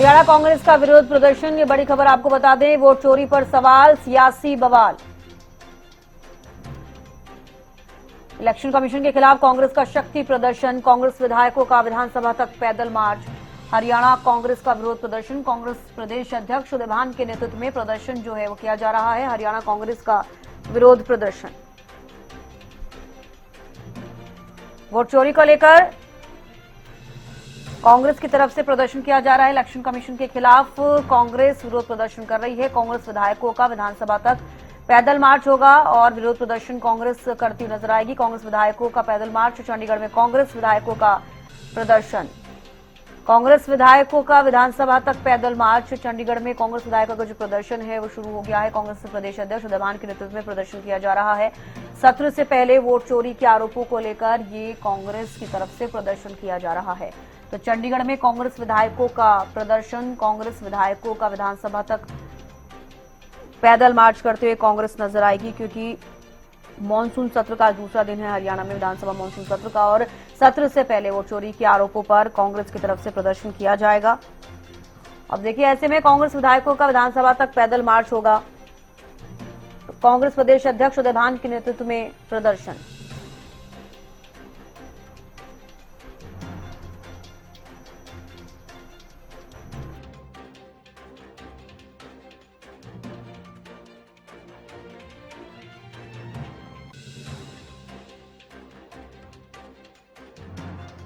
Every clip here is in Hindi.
हरियाणा कांग्रेस का विरोध प्रदर्शन, ये बड़ी खबर आपको बता दें। वोट चोरी पर सवाल, सियासी बवाल। इलेक्शन कमीशन के खिलाफ कांग्रेस का शक्ति प्रदर्शन, कांग्रेस विधायकों का विधानसभा तक पैदल मार्च। हरियाणा कांग्रेस का विरोध प्रदर्शन, कांग्रेस प्रदेश अध्यक्ष उदय भान के नेतृत्व में प्रदर्शन जो है वो किया जा रहा है। हरियाणा कांग्रेस का विरोध प्रदर्शन वोट चोरी को लेकर कांग्रेस की तरफ से प्रदर्शन किया जा रहा है। इलेक्शन कमीशन के खिलाफ कांग्रेस विरोध प्रदर्शन कर रही है। कांग्रेस विधायकों का विधानसभा तक पैदल मार्च होगा और विरोध प्रदर्शन कांग्रेस करती हुई नजर आएगी। कांग्रेस विधायकों का पैदल मार्च, चंडीगढ़ में कांग्रेस विधायकों का प्रदर्शन। कांग्रेस विधायकों का विधानसभा तक पैदल मार्च, चंडीगढ़ में कांग्रेस विधायकों का जो प्रदर्शन है वो शुरू हो गया है। कांग्रेस प्रदेश अध्यक्ष उदय भान के नेतृत्व में प्रदर्शन किया जा रहा है। सत्र से पहले वोट चोरी के आरोपों को लेकर ये कांग्रेस की तरफ से प्रदर्शन किया जा रहा है। तो चंडीगढ़ में कांग्रेस विधायकों का प्रदर्शन, कांग्रेस विधायकों का विधानसभा तक पैदल मार्च करते हुए कांग्रेस नजर आएगी, क्योंकि मॉनसून सत्र का दूसरा दिन है हरियाणा में विधानसभा मॉनसून सत्र का, और सत्र से पहले वोट चोरी के आरोपों पर कांग्रेस की तरफ से प्रदर्शन किया जाएगा। अब देखिए, ऐसे में कांग्रेस विधायकों का विधानसभा तक पैदल मार्च होगा। तो कांग्रेस प्रदेश अध्यक्ष उदय भान के नेतृत्व में प्रदर्शन।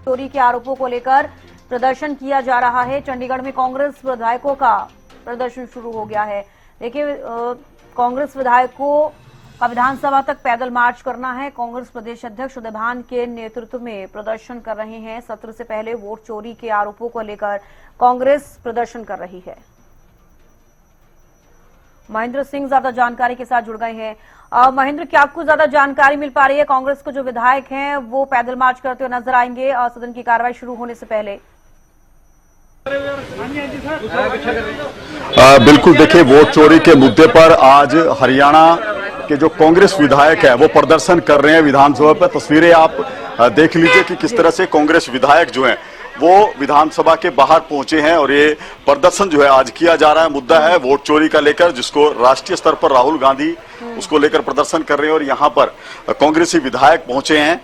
चोरी के आरोपों को लेकर प्रदर्शन किया जा रहा है। चंडीगढ़ में कांग्रेस विधायकों का प्रदर्शन शुरू हो गया है। देखिए, कांग्रेस विधायकों का विधानसभा तक पैदल मार्च करना है। कांग्रेस प्रदेश अध्यक्ष उदय भान के नेतृत्व में प्रदर्शन कर रहे हैं। सत्र से पहले वोट चोरी के आरोपों को लेकर कांग्रेस प्रदर्शन कर रही है। महेंद्र सिंह ज्यादा जानकारी के साथ जुड़ गए हैं। महेंद्र, क्या आपको ज्यादा जानकारी मिल पा रही है? कांग्रेस के जो विधायक हैं वो पैदल मार्च करते हुए नजर आएंगे सदन की कार्रवाई शुरू होने से पहले। बिल्कुल, देखिए, वोट चोरी के मुद्दे पर आज हरियाणा के जो कांग्रेस विधायक है वो प्रदर्शन कर रहे हैं विधानसभा पर। तस्वीरें आप देख लीजिए कि किस तरह से कांग्रेस विधायक जो हैं वो विधानसभा के बाहर पहुंचे हैं और ये प्रदर्शन जो है आज किया जा रहा है। मुद्दा है वोट चोरी का लेकर, जिसको राष्ट्रीय स्तर पर राहुल गांधी उसको लेकर प्रदर्शन कर रहे हैं और यहाँ पर कांग्रेसी विधायक पहुंचे हैं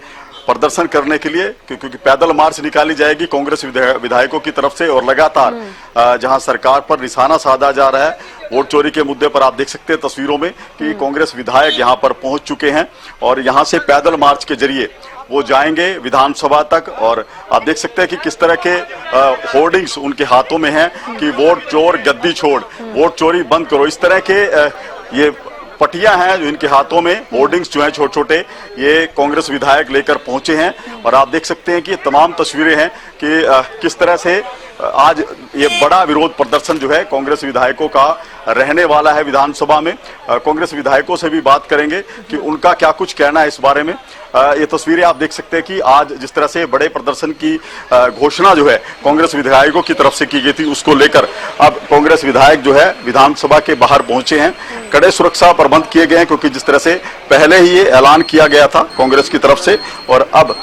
प्रदर्शन करने के लिए, क्योंकि पैदल मार्च निकाली जाएगी कांग्रेस विधायकों की तरफ से। और लगातार जहां सरकार पर निशाना साधा जा रहा है वोट चोरी के मुद्दे पर, आप देख सकते हैं तस्वीरों में कि कांग्रेस विधायक यहां पर पहुंच चुके हैं और यहां से पैदल मार्च के जरिए वो जाएंगे विधानसभा तक। और आप देख सकते हैं कि किस तरह के होर्डिंग्स उनके हाथों में हैं कि वोट चोर गद्दी छोड़, वोट चोरी बंद करो, इस तरह के ये पटियां हैं जो इनके हाथों में, होर्डिंग्स जो हैं छोटे छोटे, ये कांग्रेस विधायक लेकर पहुंचे हैं। और आप देख सकते हैं कि ये तमाम तस्वीरें हैं कि किस तरह से आज ये बड़ा विरोध प्रदर्शन जो है कांग्रेस विधायकों का रहने वाला है विधानसभा में। कांग्रेस विधायकों से भी बात करेंगे कि उनका क्या कुछ कहना है इस बारे में। ये तस्वीरें आप देख सकते हैं कि आज जिस तरह से बड़े प्रदर्शन की घोषणा जो है कांग्रेस विधायकों की तरफ से की गई थी, उसको लेकर अब कांग्रेस विधायक जो है विधानसभा के बाहर पहुंचे हैं। कड़े सुरक्षा प्रबंध किए गए हैं, क्योंकि जिस तरह से पहले ही ये ऐलान किया गया था कांग्रेस की तरफ से, और अब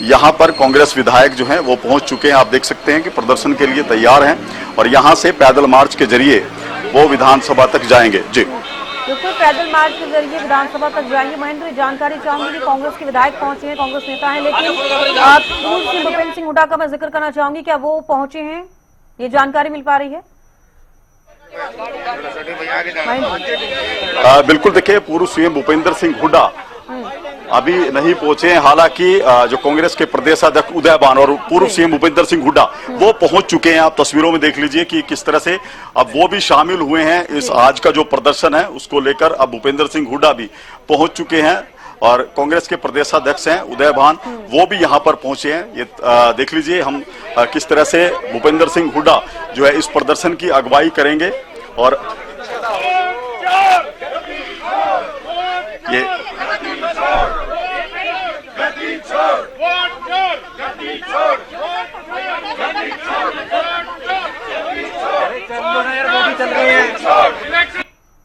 यहाँ पर कांग्रेस विधायक जो हैं वो पहुंच चुके हैं। आप देख सकते हैं कि प्रदर्शन के लिए तैयार हैं और यहाँ से पैदल मार्च के जरिए वो विधानसभा तक जाएंगे। जी बिल्कुल, पैदल मार्च के जरिए विधानसभा तक जाएंगे। महेंद्र, जानकारी चाहूंगी कि कांग्रेस के विधायक पहुंचे हैं, कांग्रेस नेता हैं, लेकिन पूर्व सीएम भूपेंद्र सिंह हुड्डा का मैं जिक्र करना चाहूंगी, क्या वो पहुंचे हैं? ये जानकारी मिल पा रही है? बिल्कुल, देखिए, पूर्व सीएम भूपेंद्र सिंह हुड्डा अभी नहीं पहुंचे हैं। हालांकि जो कांग्रेस के प्रदेश अध्यक्ष उदय भान और पूर्व सीएम भूपेंद्र सिंह हुड्डा वो पहुंच चुके हैं। आप तस्वीरों में देख लीजिए कि किस तरह से अब वो भी शामिल हुए हैं इस आज का जो प्रदर्शन है उसको लेकर। अब भूपेंद्र सिंह हुड्डा भी पहुंच चुके हैं और कांग्रेस के प्रदेशाध्यक्ष हैं उदय भान, वो भी यहाँ पर पहुंचे हैं। ये देख लीजिए हम किस तरह से भूपेंद्र सिंह हुड्डा जो है इस प्रदर्शन की अगुवाई करेंगे। और ये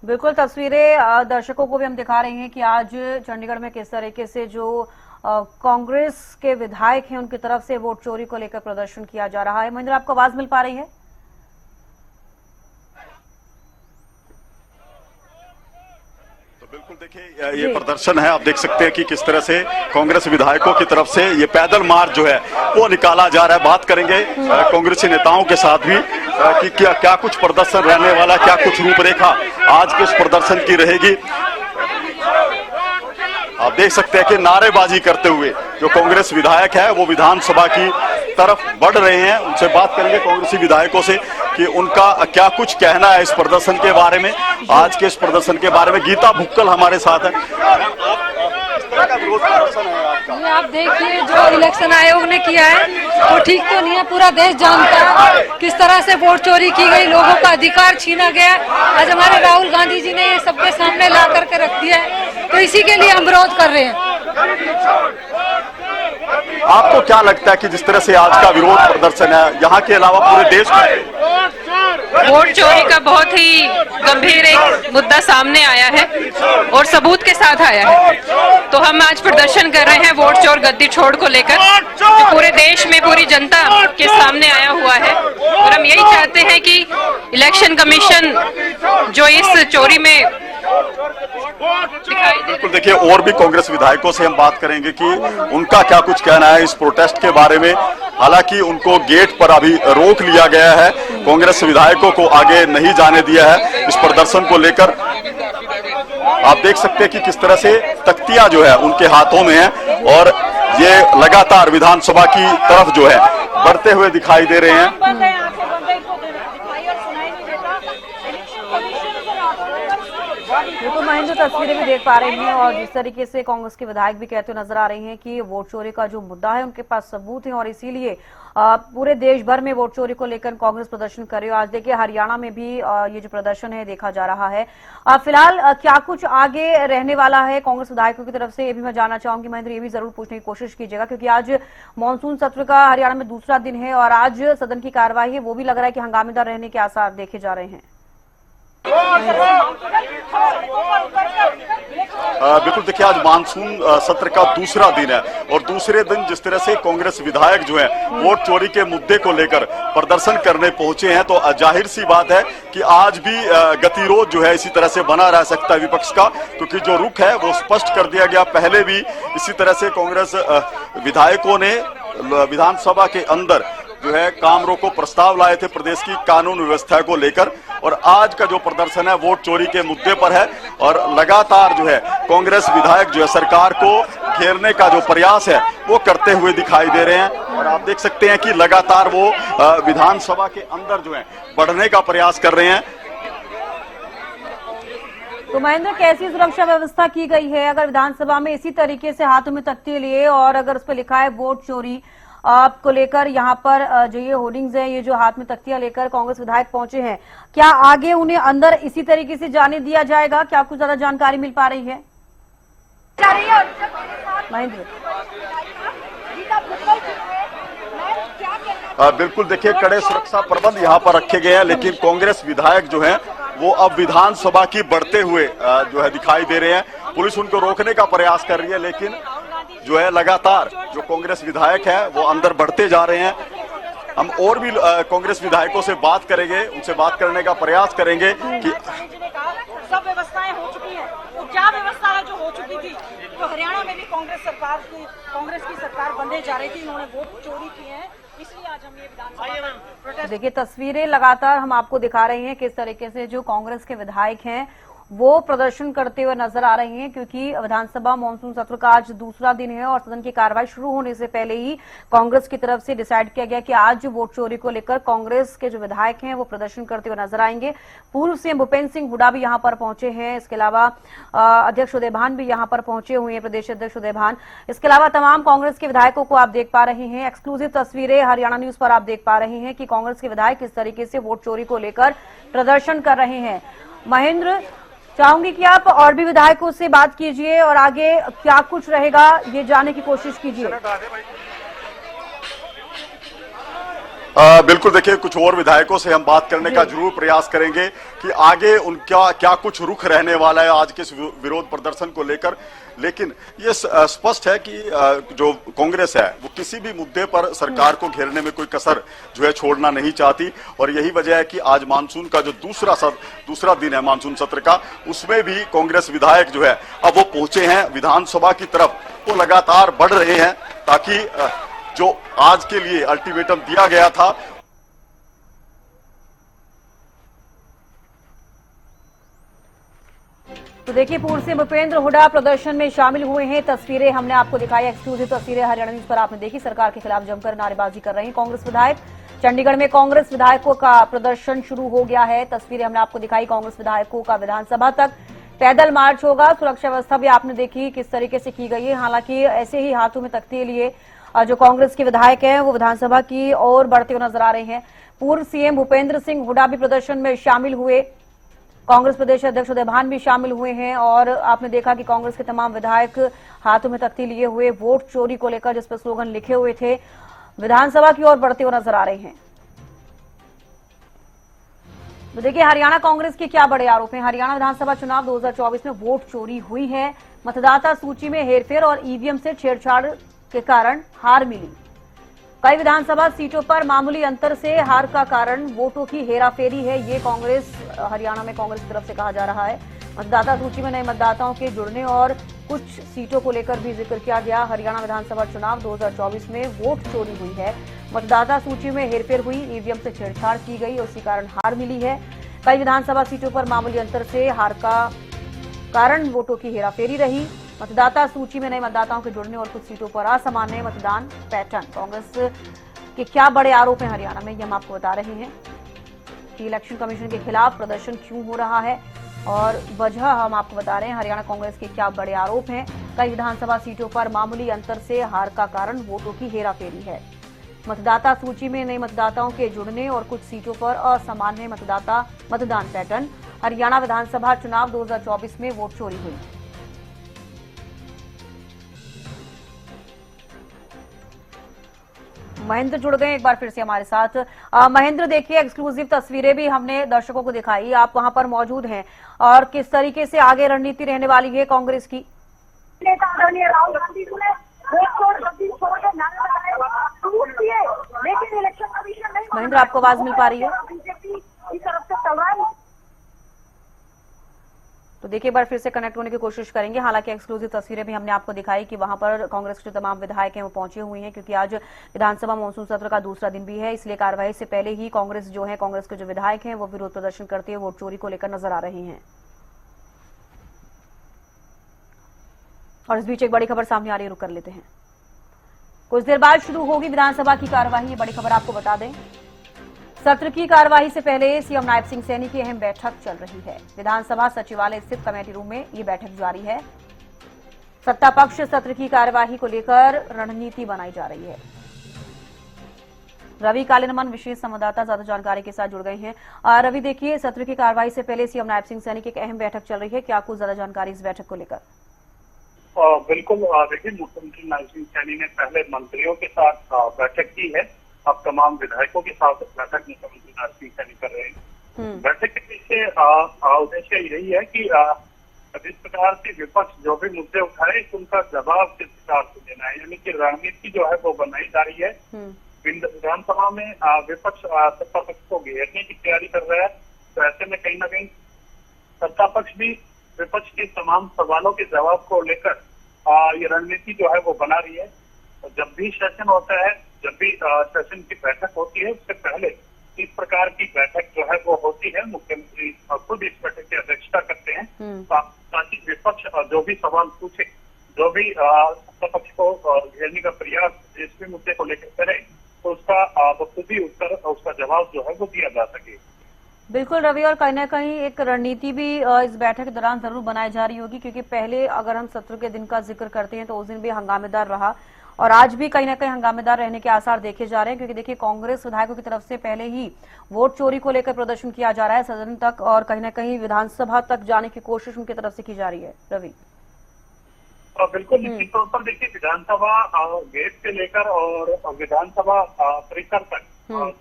बिल्कुल, तस्वीरें दर्शकों को भी हम दिखा रहे हैं कि आज चंडीगढ़ में किस तरीके से जो कांग्रेस के विधायक हैं उनकी तरफ से वोट चोरी को लेकर प्रदर्शन किया जा रहा है। महेंद्र, आपको आवाज मिल पा रही है? बिल्कुल देखिए ये प्रदर्शन है, आप देख सकते हैं कि किस तरह से कांग्रेस विधायकों की तरफ से ये पैदल मार्च जो है वो निकाला जा रहा है। बात करेंगे कांग्रेसी नेताओं के साथ भी कि क्या कुछ प्रदर्शन रहने वाला, क्या कुछ रूपरेखा आज के इस प्रदर्शन की रहेगी। आप देख सकते हैं कि नारेबाजी करते हुए जो कांग्रेस विधायक है वो विधानसभा की तरफ बढ़ रहे हैं। उनसे बात करेंगे कांग्रेसी विधायकों से कि उनका क्या कुछ कहना है इस प्रदर्शन के बारे में, आज के इस प्रदर्शन के बारे में। गीता भुक्कल हमारे साथ है। किस तरह का विरोध प्रदर्शन है आपका? ये आप देखिए जो इलेक्शन आयोग ने किया है वो ठीक तो नहीं है। पूरा देश जानता है किस तरह से वोट चोरी की गई, लोगों का अधिकार छीना गया। आज हमारे राहुल गांधी जी ने ये सबके सामने ला करके रख दिया है, तो इसी के लिए हम विरोध कर रहे हैं। आपको क्या लगता है कि जिस तरह से आज का विरोध प्रदर्शन है यहाँ के अलावा पूरे देश में वोट चोरी का बहुत ही गंभीर एक मुद्दा सामने आया है और सबूत के साथ आया है, तो हम आज प्रदर्शन कर रहे हैं वोट चोर गद्दी छोड़ को लेकर, जो पूरे देश में पूरी जनता के सामने आया हुआ है। और हम यही चाहते हैं कि इलेक्शन कमीशन जो इस चोरी में बिल्कुल देखिए और भी कांग्रेस विधायकों से हम बात करेंगे कि उनका क्या कुछ कहना है इस प्रोटेस्ट के बारे में। हालांकि उनको गेट पर अभी रोक लिया गया है, कांग्रेस विधायकों को आगे नहीं जाने दिया है इस प्रदर्शन को लेकर। आप देख सकते हैं कि किस तरह से तख्तियां जो है उनके हाथों में है और ये लगातार विधानसभा की तरफ जो है बढ़ते हुए दिखाई दे रहे हैं। बिल्कुल महेंद्र, तस्वीरें भी देख पा रहे हैं और जिस तरीके से कांग्रेस के विधायक भी कहते हुए नजर आ रहे हैं कि वोट चोरी का जो मुद्दा है उनके पास सबूत है और इसीलिए पूरे देश भर में वोट चोरी को लेकर कांग्रेस प्रदर्शन कर रही है। आज देखिए हरियाणा में भी ये जो प्रदर्शन है देखा जा रहा है। फिलहाल क्या कुछ आगे रहने वाला है कांग्रेस विधायकों की तरफ से, ये भी मैं जानना चाहूंगी। महेंद्र, ये भी जरूर पूछने की कोशिश कीजिएगा क्योंकि आज मानसून सत्र का हरियाणा में दूसरा दिन है और आज सदन की कार्यवाही है, वो भी लग रहा है कि हंगामेदार रहने के आसार देखे जा रहे हैं। बिल्कुल देखिए आज मानसून सत्र का दूसरा दिन है और दूसरे दिन जिस तरह से कांग्रेस विधायक जो है वोट चोरी के मुद्दे को लेकर प्रदर्शन करने पहुंचे हैं, तो जाहिर सी बात है कि आज भी गतिरोध जो है इसी तरह से बना रह सकता है विपक्ष का, क्योंकि जो रुख है वो स्पष्ट कर दिया गया। पहले भी इसी तरह से कांग्रेस विधायकों ने विधानसभा के अंदर जो है काम रोको प्रस्ताव लाए थे प्रदेश की कानून व्यवस्था को लेकर, और आज का जो प्रदर्शन है वोट चोरी के मुद्दे पर है और लगातार जो है कांग्रेस विधायक जो है सरकार को घेरने का जो प्रयास है वो करते हुए दिखाई दे रहे हैं। और आप देख सकते हैं कि लगातार वो विधानसभा के अंदर जो है बढ़ने का प्रयास कर रहे हैं। तो महेंद्र, कैसी सुरक्षा व्यवस्था की गई है? अगर विधानसभा में इसी तरीके से हाथों में तख्ती लिए और अगर उस पर लिखा है वोट चोरी को लेकर, यहाँ पर जो ये होर्डिंग्स है, ये जो हाथ में तख्तियां लेकर कांग्रेस विधायक पहुंचे हैं, क्या आगे उन्हें अंदर इसी तरीके से जाने दिया जाएगा? क्या कुछ ज्यादा जानकारी मिल पा रही है महेंद्र? बिल्कुल देखिए कड़े सुरक्षा प्रबंध यहाँ पर रखे गए हैं, लेकिन कांग्रेस विधायक जो हैं वो अब विधानसभा की बढ़ते हुए जो है दिखाई दे रहे हैं। पुलिस उनको रोकने का प्रयास कर रही है, लेकिन जो है लगातार जो कांग्रेस विधायक है वो अंदर बढ़ते जा रहे हैं। हम और भी कांग्रेस विधायकों से बात करेंगे, उनसे बात करने का प्रयास करेंगे कि सब व्यवस्थाएं हो चुकी हैं, तो क्या व्यवस्था है जो हो चुकी थी, तो हरियाणा में भी कांग्रेस की सरकार बनने जा रही थी, इन्होंने वोट चोरी किए हैं, इसलिए आज हम ये विधानसभा। देखिए तस्वीरें लगातार हम आपको दिखा रहे हैं किस तरीके से जो कांग्रेस के विधायक हैं वो प्रदर्शन करते हुए नजर आ रहे हैं, क्योंकि विधानसभा मानसून सत्र का आज दूसरा दिन है और सदन की कार्रवाई शुरू होने से पहले ही कांग्रेस की तरफ से डिसाइड किया गया कि आज वोट चोरी को लेकर कांग्रेस के जो विधायक हैं वो प्रदर्शन करते हुए नजर आएंगे। पूर्व सीएम भूपेंद्र सिंह हुड्डा भी यहां पर पहुंचे हैं, इसके अलावा अध्यक्ष उदय भान भी यहां पर पहुंचे हुए हैं, प्रदेश अध्यक्ष उदय भान। इसके अलावा तमाम कांग्रेस के विधायकों को आप देख पा रहे हैं। एक्सक्लूसिव तस्वीरें हरियाणा न्यूज पर आप देख पा रहे हैं कि कांग्रेस के विधायक किस तरीके से वोट चोरी को लेकर प्रदर्शन कर रहे हैं। महेंद्र, चाहूंगी कि आप और भी विधायकों से बात कीजिए और आगे क्या कुछ रहेगा ये जानने की कोशिश कीजिए। बिल्कुल, देखिए कुछ और विधायकों से हम बात करने का जरूर प्रयास करेंगे कि आगे उनका क्या कुछ रुख रहने वाला है आज के इस विरोध प्रदर्शन को लेकर। लेकिन ये स्पष्ट है कि जो कांग्रेस है वो किसी भी मुद्दे पर सरकार को घेरने में कोई कसर जो है छोड़ना नहीं चाहती, और यही वजह है कि आज मानसून का जो दूसरा दिन है मानसून सत्र का, उसमें भी कांग्रेस विधायक जो है अब वो पहुंचे हैं विधानसभा की तरफ, वो लगातार बढ़ रहे हैं ताकि जो आज के लिए अल्टीमेटम दिया गया था तो देखिए पूर्व सीएम भूपेंद्र हुड्डा प्रदर्शन में शामिल हुए हैं। तस्वीरें हमने आपको दिखाई, एक्सक्लूसिव तस्वीरें हरियाणा न्यूज पर आपने देखी। सरकार के खिलाफ जमकर नारेबाजी कर रहे हैं कांग्रेस विधायक। चंडीगढ़ में कांग्रेस विधायकों का प्रदर्शन शुरू हो गया है। तस्वीरें हमने आपको दिखाई, कांग्रेस विधायकों का विधानसभा तक पैदल मार्च होगा। सुरक्षा व्यवस्था भी आपने देखी किस तरीके से की गई है। हालांकि ऐसे ही हाथों में तख्ती लिए जो कांग्रेस के विधायक हैं वो विधानसभा की ओर बढ़ते हुए नजर आ रहे हैं। पूर्व सीएम भूपेंद्र सिंह हुड्डा भी प्रदर्शन में शामिल हुए, कांग्रेस प्रदेश अध्यक्ष उदय भान भी शामिल हुए हैं। और आपने देखा कि कांग्रेस के तमाम विधायक हाथों में तख्ती लिए हुए वोट चोरी को लेकर जिस पर स्लोगन लिखे हुए थे विधानसभा की ओर बढ़ते हुए नजर आ रहे हैं। तो देखिए हरियाणा कांग्रेस के क्या बड़े आरोप हैं। हरियाणा विधानसभा चुनाव 2024 में वोट चोरी हुई है, मतदाता सूची में हेरफेर और ईवीएम से छेड़छाड़ के कारण हार मिली। कई विधानसभा सीटों पर मामूली अंतर से हार का कारण वोटों की हेराफेरी है, ये कांग्रेस हरियाणा में कांग्रेस की तरफ से कहा जा रहा है। मतदाता सूची में नए मतदाताओं के जुड़ने और कुछ सीटों को लेकर भी जिक्र किया गया। हरियाणा विधानसभा चुनाव 2024 में वोट चोरी हुई है, मतदाता सूची में हेरफेर हुई, ईवीएम से छेड़छाड़ की गई, उसी कारण हार मिली है। कई विधानसभा सीटों पर मामूली अंतर से हार का कारण वोटों की हेराफेरी रही। मतदाता सूची में नए मतदाताओं के जुड़ने और कुछ सीटों पर असामान्य मतदान पैटर्न। कांग्रेस के क्या बड़े आरोप हैं हरियाणा में, ये हम आपको बता रहे हैं कि इलेक्शन कमीशन के खिलाफ प्रदर्शन क्यों हो रहा है और वजह हम आपको बता रहे हैं। हरियाणा कांग्रेस के क्या बड़े आरोप हैं। कई विधानसभा सीटों पर मामूली अंतर से हार का कारण वोटों की हेराफेरी है। मतदाता सूची में नए मतदाताओं के जुड़ने और कुछ सीटों पर असामान्य मतदान पैटर्न। हरियाणा विधानसभा चुनाव 2024 में वोट चोरी हुई। महेंद्र जुड़ गए एक बार फिर से हमारे साथ। महेंद्र देखिए एक्सक्लूसिव तस्वीरें भी हमने दर्शकों को दिखाई, आप वहां पर मौजूद हैं और किस तरीके से आगे रणनीति रहने वाली है कांग्रेस की। नेता आदरणीय राहुल गांधी जी ने लेकिन इलेक्शन कमीशन नहीं। महेंद्र आपको आवाज मिल पा रही है? बीजेपी की तरफ से चल रहा है। तो देखिए एक बार फिर से कनेक्ट होने की कोशिश करेंगे। हालांकि एक्सक्लूसिव तस्वीरें भी हमने आपको दिखाई कि वहां पर कांग्रेस के जो तमाम विधायक हैं वो पहुंचे हुए हैं, क्योंकि आज विधानसभा मानसून सत्र का दूसरा दिन भी है। इसलिए कार्यवाही से पहले ही कांग्रेस जो है, कांग्रेस के जो विधायक हैं वो विरोध प्रदर्शन करते हुए वोट चोरी को लेकर नजर आ रहे हैं। और इस बीच एक बड़ी खबर सामने आ रही है, रुक कर लेते हैं। कुछ देर बाद शुरू होगी विधानसभा की कार्यवाही, ये बड़ी खबर आपको बता दें। सत्र की कार्यवाही से पहले सीएम नायब सिंह सैनी की अहम बैठक चल रही है। विधानसभा सचिवालय स्थित कमेटी रूम में ये बैठक जारी है। सत्ता पक्ष सत्र की कार्यवाही को लेकर रणनीति बनाई जा रही है। रवि कालिनमन विशेष संवाददाता ज्यादा जानकारी के साथ जुड़ गए हैं। रवि देखिए सत्र की कार्यवाही से पहले सीएम नायब सिंह सैनी की एक अहम बैठक चल रही है, क्या कुछ ज्यादा जानकारी इस बैठक को लेकर? बिल्कुल, देखिए मुख्यमंत्री नायब सिंह सैनी ने पहले मंत्रियों के साथ बैठक की है, अब तमाम विधायकों के साथ बैठक मुख्यमंत्री नायब सिंह सैनी कर रहे हैं। बैठक के पीछे उद्देश्य यही है कि जिस प्रकार से विपक्ष जो भी मुद्दे उठाए उनका जवाब किस प्रकार से देना है, यानी कि रणनीति जो है वो बनाई जा रही है। विधानसभा में विपक्ष सत्ता पक्ष को घेरने की तैयारी कर रहा है, तो ऐसे में कहीं ना कहीं सत्ता पक्ष भी विपक्ष के तमाम सवालों के जवाब को लेकर ये रणनीति जो है वो बना रही है। तो जब भी सेशन होता है, जब भी सेशन की बैठक होती है, उससे पहले इस प्रकार की बैठक जो है वो होती है। मुख्यमंत्री खुद इस बैठक की अध्यक्षता करते हैं ताकि विपक्ष जो भी सवाल पूछे, जो भी सत्ता पक्ष को घेरने का प्रयास जिस भी मुद्दे को लेकर करे, तो उसका बखूबी उत्तर, उसका जवाब जो है वो दिया जा सके। बिल्कुल रवि, और कहीं ना कहीं एक रणनीति भी इस बैठक के दौरान जरूर बनाई जा रही होगी, क्योंकि पहले अगर हम सत्र के दिन का जिक्र करते हैं तो उस दिन भी हंगामेदार रहा और आज भी कहीं ना कहीं हंगामेदार रहने के आसार देखे जा रहे हैं, क्योंकि देखिए कांग्रेस विधायकों की तरफ से पहले ही वोट चोरी को लेकर प्रदर्शन किया जा रहा है सदन तक और कहीं ना कहीं विधानसभा तक जाने की कोशिश उनकी तरफ से की जा रही है। रवि, बिल्कुल निश्चित तौर पर देखिए विधानसभा गेट से लेकर और विधानसभा परिसर तक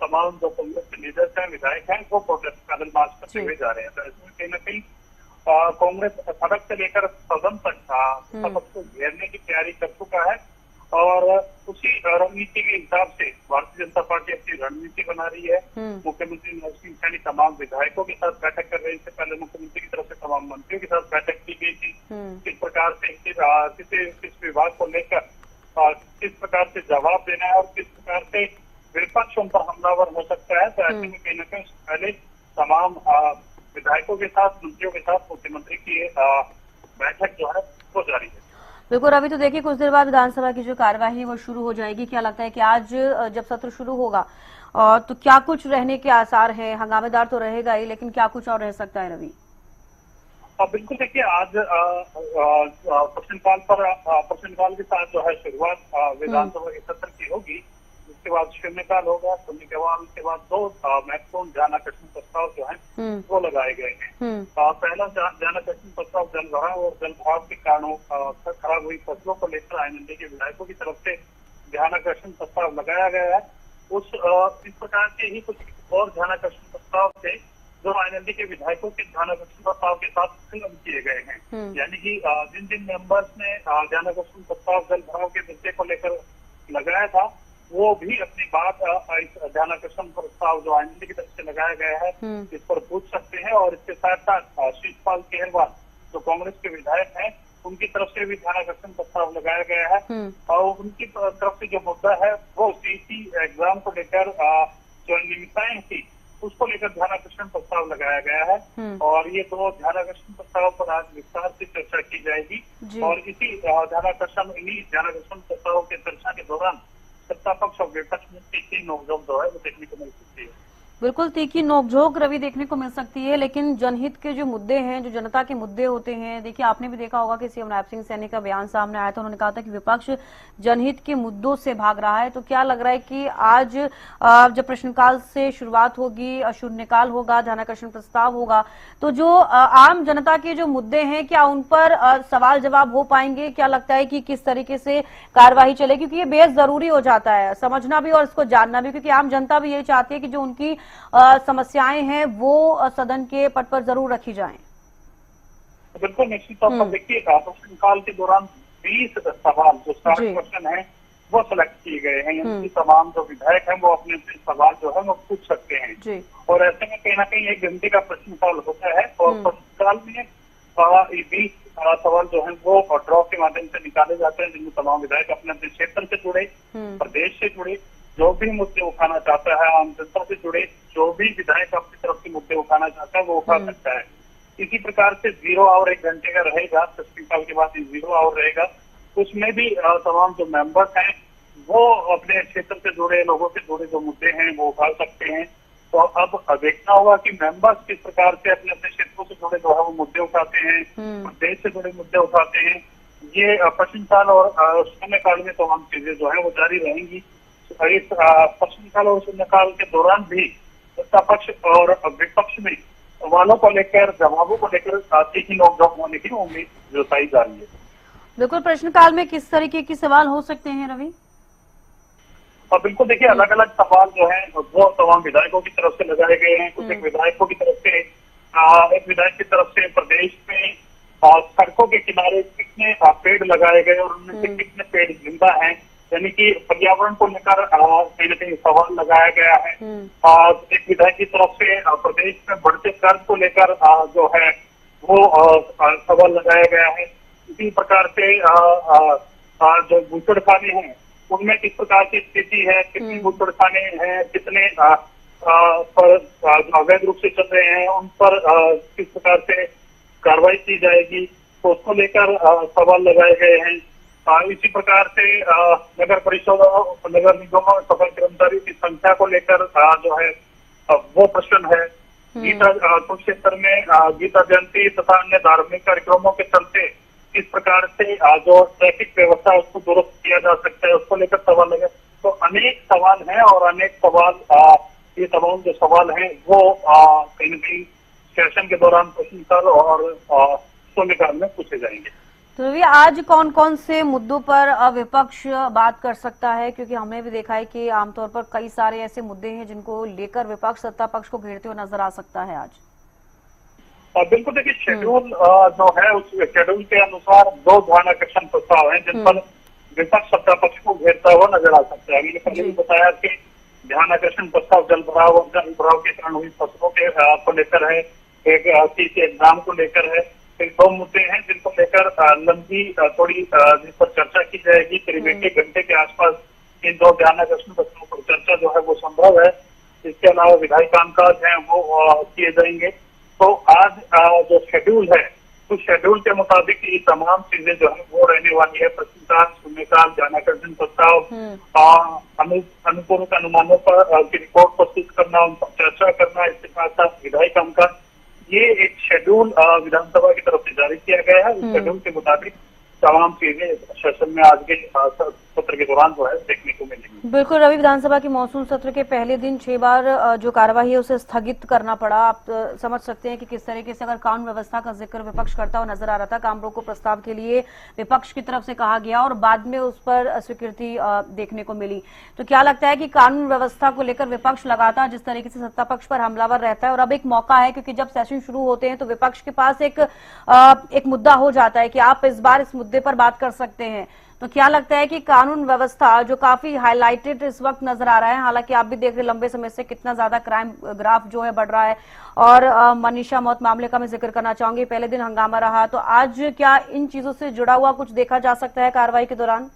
तमाम जो कांग्रेस के लीडर्स हैं, विधायक हैं, वो प्रोटेस्ट पैदल मार्च करते हुए जा रहे हैं। तो इसमें कहीं न कहीं कांग्रेस सड़क से लेकर सदन तक सबको घेरने की तैयारी कर चुका है और उसी रणनीति के हिसाब से भारतीय जनता पार्टी अपनी रणनीति बना रही है। मुख्यमंत्री नरसिंह सिंह सैनी तमाम विधायकों के साथ बैठक कर रहे हैं। इससे पहले मुख्यमंत्री की तरफ से तमाम मंत्रियों के साथ बैठक की गई थी। किस प्रकार से किस विभाग को लेकर किस प्रकार से जवाब देना है और किस प्रकार से विपक्ष उन पर हमलावर हो सकता है। तो ऐसे में कहीं न कहीं पहले तमाम विधायकों के साथ, मंत्रियों के साथ मुख्यमंत्री की बैठक जो है वो जारी है। बिल्कुल रवि, तो देखिए कुछ देर बाद विधानसभा की जो कार्यवाही है वो शुरू हो जाएगी। क्या लगता है कि आज जब सत्र शुरू होगा और तो क्या कुछ रहने के आसार हैं? हंगामेदार तो रहेगा ही, लेकिन क्या कुछ और रह सकता है रवि? बिल्कुल देखिए आज प्रश्नकाल के साथ जो है शुरुआत विधानसभा के सत्र की होगी। उसके बाद शून्यकाल होगा। शून्यकाल के बाद दो महत्वपूर्ण ध्यानाकर्षण प्रस्ताव जो है वो लगाए गए हैं। पहला ध्यानाकर्षण प्रस्ताव जल भराव और जल भराव के कारणों खराब हुई फसलों को लेकर आईएनएलडी के विधायकों की तरफ से ध्यानाकर्षण प्रस्ताव लगाया गया है। इस प्रकार के ही कुछ और ध्यानाकर्षण प्रस्ताव थे जो आईएनएलडी के विधायकों के ध्यानाकर्षण प्रस्ताव के साथ संगम किए गए हैं। यानी कि जिन मेंबर्स ने ध्यानाकर्षण प्रस्ताव जल भराव के मुद्दे को लेकर लगाया था वो भी अपनी बात इस ध्यानाकर्षण प्रस्ताव जो आईएनएलडी की तरफ से लगाया गया है इस पर पूछ सकते हैं। और इसके साथ साथ शिवपाल केहरवाल जो कांग्रेस के विधायक हैं उनकी तरफ से भी ध्यानाकर्षण प्रस्ताव लगाया गया है। और उनकी तरफ से जो मुद्दा है वो सीईटी एग्जाम को लेकर जो अनियमितताएं थी उसको लेकर ध्यानाकर्षण प्रस्ताव लगाया गया है। और ये दो ध्यानाकर्षण प्रस्ताव पर आज विस्तार से चर्चा की जाएगी। और इन्हीं ध्यानाकर्षण प्रस्तावों के चर्चा के दौरान सत्ता पक्ष और विपक्ष में तीखी नोकझोंक जो है वो देखने को मिल सकती है। बिल्कुल तीखी नोकझोंक रवि देखने को मिल सकती है, लेकिन जनहित के जो मुद्दे हैं, जो जनता के मुद्दे होते हैं, देखिए आपने भी देखा होगा कि सीएम नैब सिंह सैनी का बयान सामने आया था। उन्होंने कहा था कि विपक्ष जनहित के मुद्दों से भाग रहा है। तो क्या लग रहा है कि आज जब प्रश्नकाल से शुरुआत होगी, शून्यकाल होगा, ध्यानाकर्षण प्रस्ताव होगा, तो जो आम जनता के जो मुद्दे हैं क्या उन पर सवाल जवाब हो पाएंगे? क्या लगता है कि किस तरीके से कार्यवाही चले? क्योंकि ये बेहद जरूरी हो जाता है समझना भी और इसको जानना भी, क्योंकि आम जनता भी यही चाहती है कि जो उनकी समस्याएं हैं वो सदन के पट पर जरूर रखी जाएं। बिल्कुल निश्चित तौर पर देखिए प्रश्नकाल के दौरान 20 सवाल जो स्टार क्वेश्चन है वो सिलेक्ट किए गए हैं। यानी तमाम जो विधायक हैं वो अपने सवाल जो है वो पूछ सकते हैं। और ऐसे में कहीं ना कहीं 1 घंटे का प्रश्नकाल होता है और प्रश्नकाल में 20 सवाल जो है वो ड्रॉ के माध्यम से निकाले जाते हैं, जिनमें तमाम विधायक अपने अपने क्षेत्र से जुड़े, प्रदेश से जुड़े, जो भी मुद्दे उठाना चाहता है, आम जनता से जुड़े जो भी विधायक अपनी तरफ से मुद्दे उठाना चाहता है वो उठा सकता है। इसी प्रकार से 0 आवर 1 घंटे का रहेगा। प्रश्नकाल के बाद 0 आवर रहेगा। उसमें भी तमाम जो मेंबर्स हैं वो अपने क्षेत्र से जुड़े लोगों से जुड़े जो मुद्दे हैं वो उठा सकते हैं। तो अब देखना होगा कि मेंबर्स किस प्रकार से अपने अपने क्षेत्रों से जुड़े जो है वो मुद्दे उठाते हैं, प्रदेश से जुड़े मुद्दे उठाते हैं। ये प्रश्नकाल और शून्यकाल में तमाम चीजें जो है वो जारी रहेंगी। इस प्रश्नकाल और शून्यकाल के दौरान भी सत्ता पक्ष और विपक्ष में सवालों को लेकर, जवाबों को लेकर तीखी नोकझोंक होने की उम्मीद जताई जा रही है। बिल्कुल, प्रश्नकाल में किस तरीके के सवाल हो सकते हैं रवि? और बिल्कुल देखिए अलग अलग सवाल जो है वो तमाम विधायकों की तरफ से लगाए गए हैं। कुछ एक विधायकों की तरफ से, एक विधायक की तरफ से प्रदेश में सड़कों के किनारे कितने पेड़ लगाए गए और उनमें से कितने पेड़ जिंदा हैं, यानी कि पर्यावरण को लेकर कहीं न कहीं सवाल लगाया गया है। एक विधायक की तरफ से प्रदेश में बढ़ते कर्ज को लेकर जो है वो सवाल लगाया गया है। इसी प्रकार से जो बूचड़खाने हैं उनमें किस प्रकार की स्थिति है, कितनी बूचड़खाने हैं, कितने पर अवैध रूप से चल रहे हैं, उन पर किस प्रकार से कार्रवाई की जाएगी, तो उसको लेकर सवाल लगाए गए हैं। इसी प्रकार से नगर परिषदों, नगर निगमों, सफाई कर्मचारियों की संख्या को लेकर जो है वो प्रश्न है। गीता कुरुक्षेत्र में गीता जयंती तथा अन्य धार्मिक कार्यक्रमों के चलते किस प्रकार से जो ट्रैफिक व्यवस्था है उसको दुरुस्त किया जा सकता है, उसको लेकर सवाल लगे। तो अनेक सवाल हैं और अनेक सवाल ये तमाम जो सवाल हैं वो कहीं न कहीं सेशन के दौरान प्रश्नकाल और शून्यकाल में पूछे जाएंगे। तो रवि, आज कौन कौन से मुद्दों पर विपक्ष बात कर सकता है, क्योंकि हमने भी देखा है कि आमतौर पर कई सारे ऐसे मुद्दे हैं जिनको लेकर विपक्ष सत्ता पक्ष को घेरते हुए नजर आ सकता है आज। बिल्कुल, देखिए शेड्यूल जो है उस शेड्यूल के अनुसार 2 ध्यानाकर्षण प्रस्ताव हैं जिन पर विपक्ष सत्ता पक्ष को घेरता हुआ नजर आ सकता है। मैंने पहले भी बताया कि ध्यानाकर्षण प्रस्ताव जल भराव और जल भराव के कारण हुई फसलों के को लेकर है, एक एग्जाम को लेकर है। फिर 2 मुद्दे हैं जिनको लेकर लंबी थोड़ी जिस पर चर्चा की जाएगी, करीब 1 घंटे के आसपास इन 2 ध्यानाकर्षण प्रस्तावों पर चर्चा जो है वो संभव है। इसके अलावा विधायी कामकाज है वो किए जाएंगे। तो आज जो शेड्यूल है उस शेड्यूल के मुताबिक ये तमाम चीजें जो है वो रहने वाली है। प्रश्नकाल, शून्यकाल, ध्यानाकर्षण प्रस्ताव, अनुपूरक अनुमानों पर की रिपोर्ट प्रस्तुत करना, उन पर चर्चा करना, इसके साथ साथ विधायी कामकाज, ये एक शेड्यूल विधानसभा की तरफ से जारी किया गया है। उस शेड्यूल के मुताबिक तमाम चीजें सेशन में आज के सत्र के दौरान जो है देखने को मिलेंगी। बिल्कुल रवि, विधानसभा की मॉनसून सत्र के पहले दिन 6 बार जो कार्यवाही है उसे स्थगित करना पड़ा। आप समझ सकते हैं कि किस तरीके से अगर कानून व्यवस्था का जिक्र विपक्ष करता हुआ नजर आ रहा था, काम रोको प्रस्ताव के लिए विपक्ष की तरफ से कहा गया और बाद में उस पर स्वीकृति देखने को मिली। तो क्या लगता है कि कानून व्यवस्था को लेकर विपक्ष लगातार जिस तरीके से सत्ता पक्ष पर हमलावर रहता है, और अब एक मौका है क्योंकि जब सेशन शुरू होते हैं तो विपक्ष के पास एक मुद्दा हो जाता है कि आप इस बार इस मुद्दे पर बात कर सकते हैं। तो क्या लगता है कि कानून व्यवस्था जो काफी हाईलाइटेड इस वक्त नजर आ रहा है, हालांकि आप भी देख रहे लंबे समय से कितना ज्यादा क्राइम ग्राफ जो है बढ़ रहा है, और मनीषा मौत मामले का मैं जिक्र करना चाहूंगी, पहले दिन हंगामा रहा, तो आज क्या इन चीजों से जुड़ा हुआ कुछ देखा जा सकता है कार्रवाई के दौरान?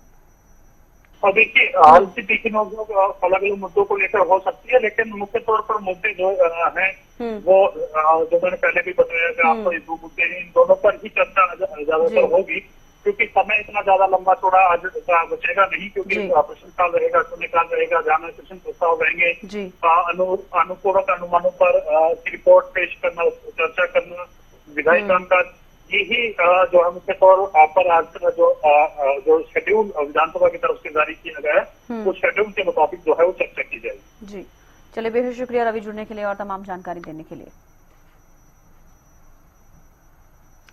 और देखिए, हाल की तीखी नोक अलग अलग मुद्दों को लेकर हो सकती है, लेकिन मुख्य तौर पर मुद्दे जो हैं वो जो मैंने पहले भी बताया कि आपको ये 2 मुद्दे हैं, इन दोनों पर ही चर्चा ज्यादातर होगी, क्योंकि समय इतना ज्यादा लंबा चौड़ा आज बचेगा नहीं, क्योंकि प्रश्नकाल रहेगा, शून्यकाल रहेगा, ध्यानाकर्षण प्रस्ताव रहेंगे, अनुपूरक अनुमानों पर रिपोर्ट पेश करना, चर्चा करना, विधायी कामकाज, यही जो है मुख्य तौर पर आज जो शेड्यूल विधानसभा की तरफ से जारी किया गया है उस शेड्यूल के मुताबिक जो है वो चर्चा की जाएगी। जी चलिए, बेहद शुक्रिया रवि जुड़ने के लिए और तमाम जानकारी देने के लिए।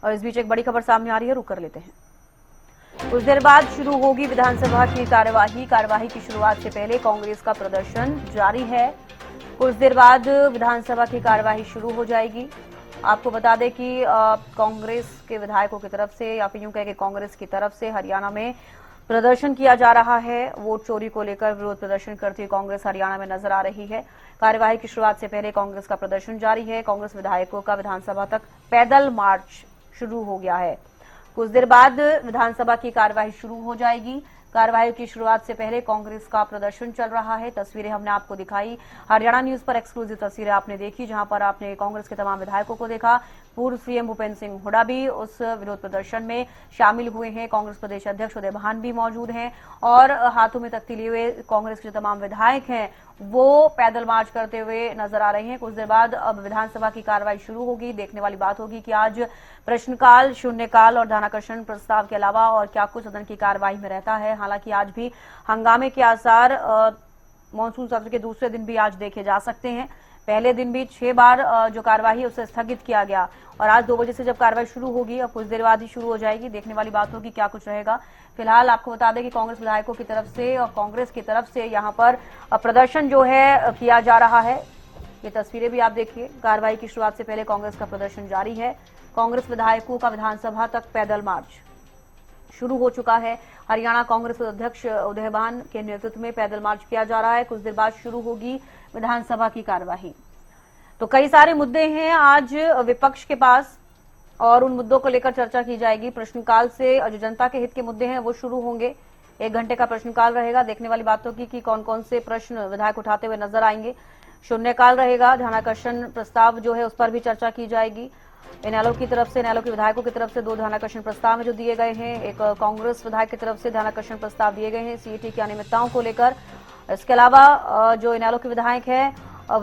और इस बीच एक बड़ी खबर सामने आ रही है, रुक कर लेते हैं। कुछ देर बाद शुरू होगी विधानसभा की कार्यवाही की शुरुआत से पहले कांग्रेस का प्रदर्शन जारी है। कुछ देर बाद विधानसभा की कार्यवाही शुरू हो जाएगी। आपको बता दें कि कांग्रेस के विधायकों की तरफ से, या फिर यूं कहें कि कांग्रेस की तरफ से हरियाणा में प्रदर्शन किया जा रहा है। वोट चोरी को लेकर विरोध प्रदर्शन करती हुई कांग्रेस हरियाणा में नजर आ रही है। कार्यवाही की शुरुआत से पहले कांग्रेस का प्रदर्शन जारी है। कांग्रेस विधायकों का विधानसभा तक पैदल मार्च शुरू हो गया है। कुछ देर बाद विधानसभा की कार्यवाही शुरू हो जाएगी। कार्यवाही की शुरुआत से पहले कांग्रेस का प्रदर्शन चल रहा है। तस्वीरें हमने आपको दिखाई, हरियाणा न्यूज पर एक्सक्लूसिव तस्वीरें आपने देखी, जहां पर आपने कांग्रेस के तमाम विधायकों को देखा। पूर्व सीएम भूपेंद्र सिंह हुड्डा भी उस विरोध प्रदर्शन में शामिल हुए हैं। कांग्रेस प्रदेश अध्यक्ष उदय भान भी मौजूद हैं और हाथों में तख्ती लिए हुए कांग्रेस के तमाम विधायक हैं वो पैदल मार्च करते हुए नजर आ रहे हैं। कुछ देर बाद अब विधानसभा की कार्रवाई शुरू होगी। देखने वाली बात होगी कि आज प्रश्नकाल, शून्यकाल और ध्यानाकर्षण प्रस्ताव के अलावा और क्या कुछ सदन की कार्यवाही में रहता है। हालांकि आज भी हंगामे के आसार मानसून सत्र के दूसरे दिन भी आज देखे जा सकते हैं। पहले दिन भी 6 बार जो कार्यवाही है उसे स्थगित किया गया और आज 2 बजे से जब कार्रवाई शुरू होगी, अब कुछ देर बाद ही शुरू हो जाएगी। देखने वाली बात होगी क्या कुछ रहेगा। फिलहाल आपको बता दें कि कांग्रेस विधायकों की तरफ से और कांग्रेस की तरफ से यहाँ पर प्रदर्शन जो है किया जा रहा है। ये तस्वीरें भी आप देखिए। कार्रवाई की शुरुआत से पहले कांग्रेस का प्रदर्शन जारी है। कांग्रेस विधायकों का विधानसभा तक पैदल मार्च शुरू हो चुका है। हरियाणा कांग्रेस अध्यक्ष उदय भान के नेतृत्व में पैदल मार्च किया जा रहा है। कुछ देर बाद शुरू होगी विधानसभा की कार्यवाही। तो कई सारे मुद्दे हैं आज विपक्ष के पास और उन मुद्दों को लेकर चर्चा की जाएगी। प्रश्नकाल से जो जनता के हित के मुद्दे हैं वो शुरू होंगे। 1 घंटे का प्रश्नकाल रहेगा। देखने वाली बात होगी कि कौन कौन से प्रश्न विधायक उठाते हुए नजर आएंगे। शून्यकाल रहेगा। ध्यानाकर्षण प्रस्ताव जो है उस पर भी चर्चा की जाएगी। इनेलो की तरफ से, इनेलो के विधायकों की तरफ से 2 ध्यानाकर्षण प्रस्ताव जो दिए गए हैं। एक कांग्रेस विधायक की तरफ से ध्यानाकर्षण प्रस्ताव दिए गए हैं सीएटी की अनियमितताओं को लेकर। इसके अलावा जो इनेलो के विधायक है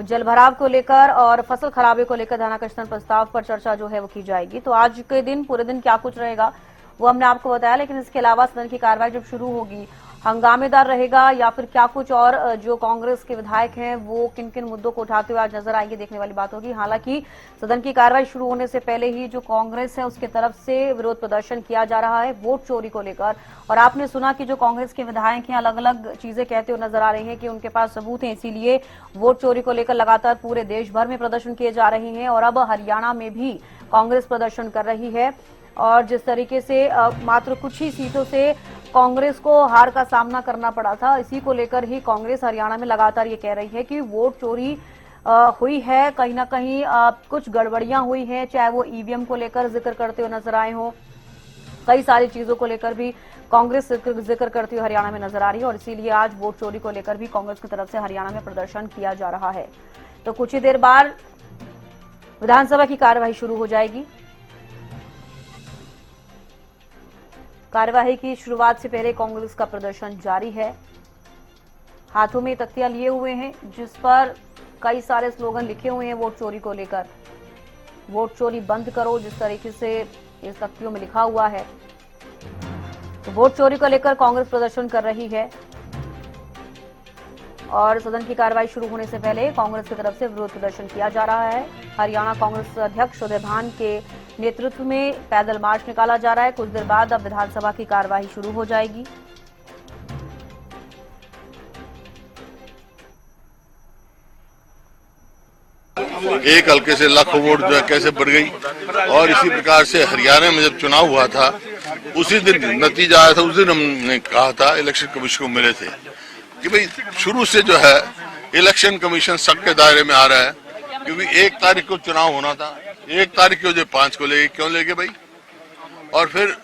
जल भराव को लेकर और फसल खराबे को लेकर ध्यानाकर्षण प्रस्ताव पर चर्चा जो है वो की जाएगी। तो आज के दिन, पूरे दिन क्या कुछ रहेगा वो हमने आपको बताया। लेकिन इसके अलावा सदन की कार्रवाई जब शुरू होगी, हंगामेदार रहेगा या फिर क्या कुछ और जो कांग्रेस के विधायक हैं वो किन किन मुद्दों को उठाते हुए आज नजर आएंगे, देखने वाली बात होगी। हालांकि सदन की कार्रवाई शुरू होने से पहले ही जो कांग्रेस है उसके तरफ से विरोध प्रदर्शन किया जा रहा है वोट चोरी को लेकर। और आपने सुना कि जो कांग्रेस के विधायक हैं अलग अलग चीजें कहते हुए नजर आ रहे हैं कि उनके पास सबूत हैं, इसीलिए वोट चोरी को लेकर लगातार पूरे देश भर में प्रदर्शन किए जा रहे हैं। और अब हरियाणा में भी कांग्रेस प्रदर्शन कर रही है और जिस तरीके से मात्र कुछ ही सीटों से कांग्रेस को हार का सामना करना पड़ा था, इसी को लेकर ही कांग्रेस हरियाणा में लगातार ये कह रही है कि वोट चोरी हुई है, कहीं ना कहीं कुछ गड़बड़ियां हुई हैं, चाहे वो ईवीएम को लेकर जिक्र करते हुए नजर आए हों, कई सारी चीजों को लेकर भी कांग्रेस जिक्र करती हुई हरियाणा में नजर आ रही है। और इसीलिए आज वोट चोरी को लेकर भी कांग्रेस की तरफ से हरियाणा में प्रदर्शन किया जा रहा है। तो कुछ ही देर बाद विधानसभा की कार्यवाही शुरू हो जाएगी। कार्यवाही की शुरुआत से पहले कांग्रेस का प्रदर्शन जारी है। हाथों में तख्तियां लिए हुए हैं जिस पर कई सारे स्लोगन लिखे हुए हैं वोट चोरी को लेकर। वोट चोरी बंद करो, जिस तरीके से इस तख्तियों में लिखा हुआ है। तो वोट चोरी को लेकर कांग्रेस प्रदर्शन कर रही है और सदन की कार्रवाई शुरू होने से पहले कांग्रेस की तरफ से विरोध प्रदर्शन किया जा रहा है। हरियाणा कांग्रेस अध्यक्ष उदय भान के नेतृत्व में पैदल मार्च निकाला जा रहा है। कुछ देर बाद अब विधानसभा की कार्यवाही शुरू हो जाएगी। एक हल्के से लाखों वोट जो है कैसे बढ़ गई। और इसी प्रकार से हरियाणा में जब चुनाव हुआ था उसी दिन नतीजा आया था, उस दिन हमने कहा था इलेक्शन कमीशन को मिले थे कि भाई शुरू से जो है इलेक्शन कमीशन शक के दायरे में आ रहा है, क्योंकि 1 तारीख को चुनाव होना था, 1 तारीख की वजह 5 को लेके क्यों लेके भाई। और फिर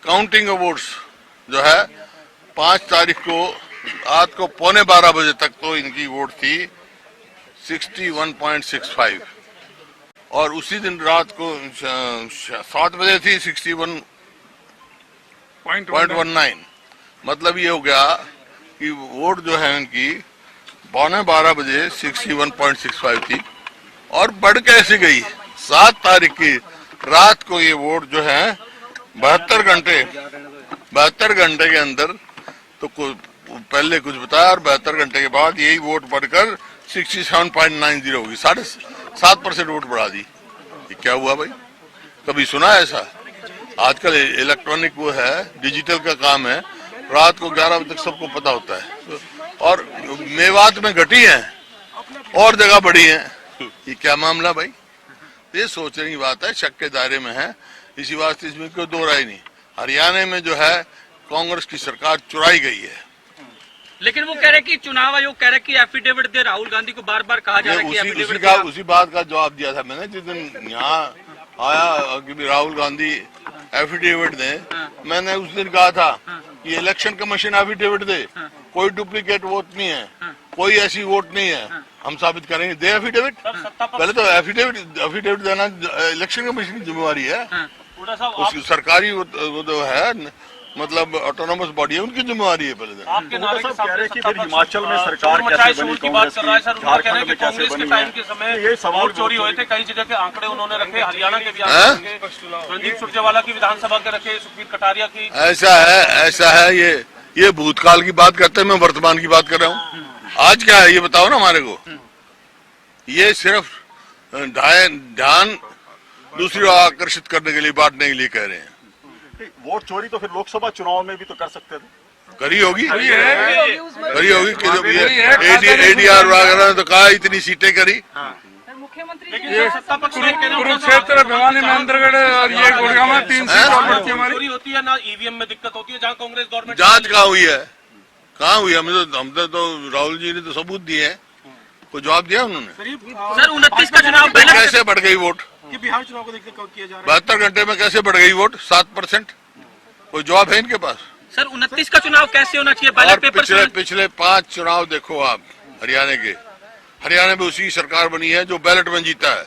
काउंटिंग ऑफ वोट्स जो है 5 तारीख को रात को 11:15 बजे तक तो इनकी वोट थी 61.65 और उसी दिन रात को 7 बजे थी 61.19। मतलब ये हो गया कि वोट जो है इनकी 11:15 बजे 61.65 थी और बढ़ कैसे गई। 7 तारीख की रात को ये वोट जो है 72 घंटे के अंदर तो पहले कुछ बताया और 72 घंटे के बाद यही वोट बढ़कर 67.90 होगी, 7.5% वोट बढ़ा दी। ये क्या हुआ भाई, कभी सुना है ऐसा। आजकल इलेक्ट्रॉनिक वो है, डिजिटल का काम है, रात को 11 बजे तक सबको पता होता है। और मेवात में घटी है और जगह बढ़ी है, ये क्या मामला भाई। ये सोचने की बात है, शक के दायरे में है, इसी वास्ते इसमें कोई दो राय नहीं। हरियाणा में जो है कांग्रेस की सरकार चुराई गई है। लेकिन वो कह रहे कि चुनाव आयोग कह रहे कि एफिडेविट दे, राहुल गांधी को बार बार कहा जा रहा है कि एफिडेविट उसी बात का जवाब दिया था मैंने जिस दिन यहाँ आया कि राहुल गांधी एफिडेविट दे। मैंने उस दिन कहा था कि इलेक्शन कमीशन एफिडेविट दे, कोई डुप्लीकेट वोट नहीं है, कोई ऐसी वोट नहीं है, हम साबित करेंगे। दे एफिडेविट, पहले तो एफिडेविट देना इलेक्शन कमीशन की जिम्मेवारी है, उसकी सरकारी वो जो है मतलब ऑटोनोमस बॉडी है, उनकी जिम्मेवारी है। पहले आपके नारे के सामने कि फिर हिमाचल में सरकार कैसे बनी, की बात कर रहा है सर, उन्होंने कह रहे हैं कि कांग्रेस के टाइम के समय ये सवाल चोरी हुए थे, कई जगह के आंकड़े उन्होंने रखे, हरियाणा के भी आंकड़े, रणदीप सुरजेवाला की विधानसभा के रखे, सुखबीर कटारिया की। ऐसा है ये भूतकाल की बात करते हैं, मैं वर्तमान की बात कर रहा हूँ। आज क्या है ये बताओ ना हमारे को। ये सिर्फ ध्यान दूसरी ओर आकर्षित करने के लिए, बांटने के लिए कह रहे हैं। वोट चोरी तो फिर लोकसभा चुनाव में भी तो कर सकते थे, करी होगी एडीआर वगैरह ने तो कहा इतनी सीटें करी। कुरुक्षेत्र, भिवानी, महेंद्रगढ़ और ये गुड़गांव में 3 सीट चोरी होती है ना, ईवीएम में दिक्कत होती है, जहाँ कांग्रेस गवर्नमेंट जांच कहाँ हुई है, कहाँ हुई। हमने तो राहुल जी ने तो सबूत दिए हैं, कोई जवाब दिया उन्होंने। सर 29 का चुनाव कैसे बढ़ गई वोट, कि बिहार चुनाव को देखते किया जा रहा है, 72 घंटे में कैसे बढ़ गई वोट 7%, कोई जवाब है इनके पास। सर 29 का चुनाव कैसे होना चाहिए, बैलेट पेपर पिछले 5 चुनाव देखो आप हरियाणा के। हरियाणा में उसी सरकार बनी है जो बैलेट में जीता है।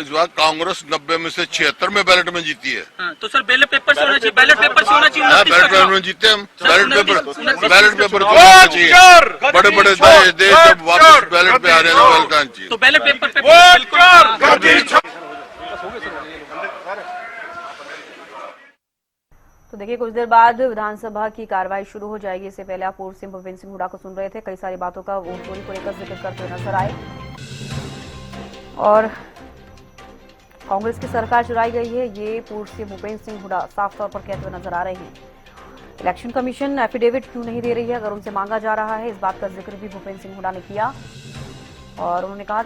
इस बार कांग्रेस 90 में से 76 में बैलेट में जीती है। तो सर बैलेट पेपर से होना चाहिए, बैलेट पेपर से होना चाहिए। बैलेट पेपर में जीते हम, बैलेट पेपर चाहिए। बड़े बड़े देश जब वापस बैलेट पे आ रहे हैं तो बैलेट पेपर पे तो तो देखिए कुछ देर बाद विधानसभा की कार्रवाई शुरू हो जाएगी। इससे पहले आप पूर्व सीएम भूपेंद्र सिंह हुड्डा को सुन रहे थे। कई सारी बातों का वोट चोरी को लेकर जिक्र करते हुए नजर आए और कांग्रेस की सरकार चुराई गई है, ये पूर्व सीएम भूपेंद्र सिंह हुड्डा साफ तौर पर कहते हुए नजर आ रहे हैं। इलेक्शन कमीशन एफिडेविट क्यों नहीं दे रही है, अगर उनसे मांगा जा रहा है, इस बात का जिक्र भी भूपेंद्र सिंह हुड्डा ने किया और उन्होंने कहा